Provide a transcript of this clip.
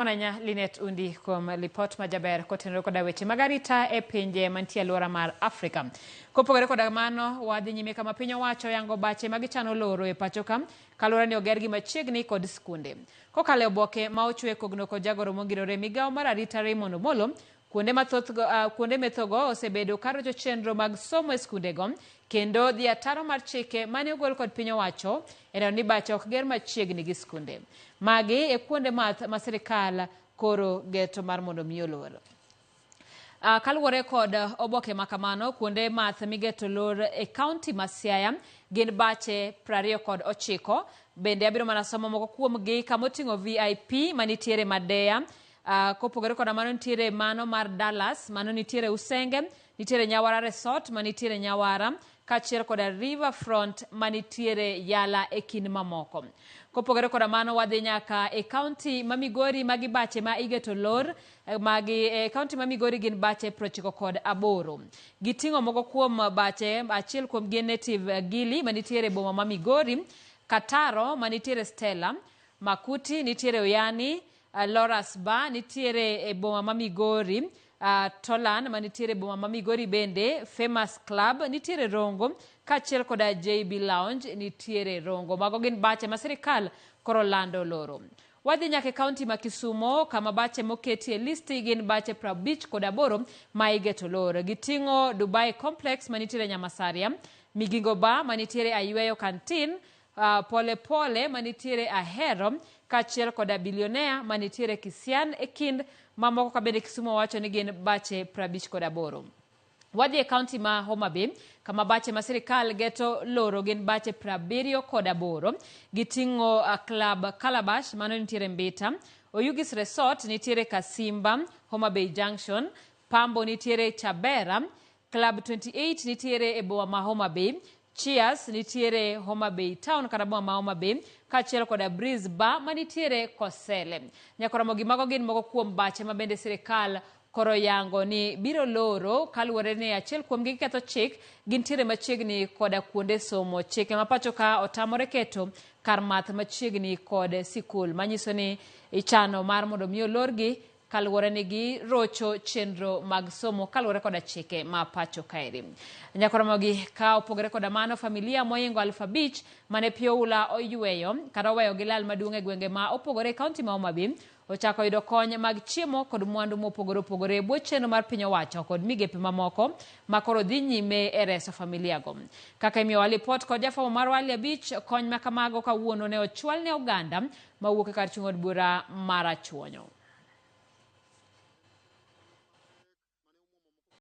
Onanya Linet Undi kuom lipot majaber kotenore koda weche magarita e pinje mantie alwora mar Afrika. Kopogore koda mano, wadhi nyime kama piny owacho yango bache magichano loro e pacho ka kaluwore ni ogergi machiegni kod skunde. Kokalo e oboke ma ochwe kogno kod jagoro mongirore migawo mar arita Raymond Omolo, kuonde methogo osebedo karocho chenro mag somo e skundego kendo dhi ataro mar chike mane ogol kod piny owacho en ni bache ok ger machiegni gi skunde. Magi e kuonde math ma sirikal koro geto mar mondo mi olor. Kaluwore kod oboke makamano, kuonde math migeto lor e kaunti ma Siaya gin bache 29. Bende abiro mana somo moko kuomgi kamoting'o VIP manitiere Madeya. Kopogore koda mano nitiere mano mar Dallas, mano nitiere Usenge, nitiere Nyawara Resort manitiere Nyawara, kaachiel koda Riverfront manitiere Yala e kind mamoko. Kopogore koda mano wadhi nyaka e kaunti ma Migori magi bache ma igeto lor, kaunti ma Migori gin bache 98. Giting'o moko kuom bache, achiel kuom gin Native Gili manitiere boma ma Migori, Kataro manitiere Stella, Makuti nitiere Oyani, Loras Bar nitiere e boma ma Migori, Tolan manitiere boma ma Migori bende, Famous Club nitiere Rongo, kaachiel koda JB Lounge nitiere Rongo. Mago gin bache ma sirikal koro lando loro. Wadhi nyaka e kaunti ma Kisumo kama bache moketi e listi gin bache 58 ma igeto lor. Giting'o Dubai Complex manitiere Nyamasaria, Migingo Bar manitiere Ayueyo Canteen, Pole Pole manitiere Ahero, kaachiel koda Billionaire manitiere Kisian e kind mamoko ka bende Kisumo wacho ni gin bache 58. Wadhi e kaunti ma Homa Bay kama bache ma sirikal geto loro gin bache 78. Giting'o Club Calabash mano nitiere Mbita, Oyugis Resort nitiere Kasimba, Homa Bay Junction, Pambo nitiere Chabera, Club 28 nitiere e boma ma Homa Bay, Cheers nitiere Homa Bay Town kata boma ma Homa Bay, kaachiel koda Breeze Bar manitiere Kosele. Nyakoromo gi mago gin moko kuom bache ma bende sirikal koro yango ni biro loro kaluwore ni achiel kuom gi ketho chik gintiere machiegni koda kuonde somo. Chike ma pacho ka otamore keto kar math machiegni kod sikul, manyiso ni ichano mar mondo mi olorgi kaluwore ni gi rocho chenro mag somo kaluwore koda chike ma pacho kaeri. Nyakoromo gi ka opogore koda mano, familia moingo 5,000 mane Pioula oyweyo kata oweyo gi lal maduong' e gwenge ma opogore e kaunti ma Homa Bay ochako yudo kony mag chiemo kod mwandu mopogore opogore e bwo chenro mar piny owacho kod migepe mamoko ma koro dhi nyime e reso familiago. Kaka imiyowa lipot kod jafwambo mar Wali Abich, kony ma kamago kawuono ne ochwal ne oganda mawuok e kar chung' od bura mar Achwonyo.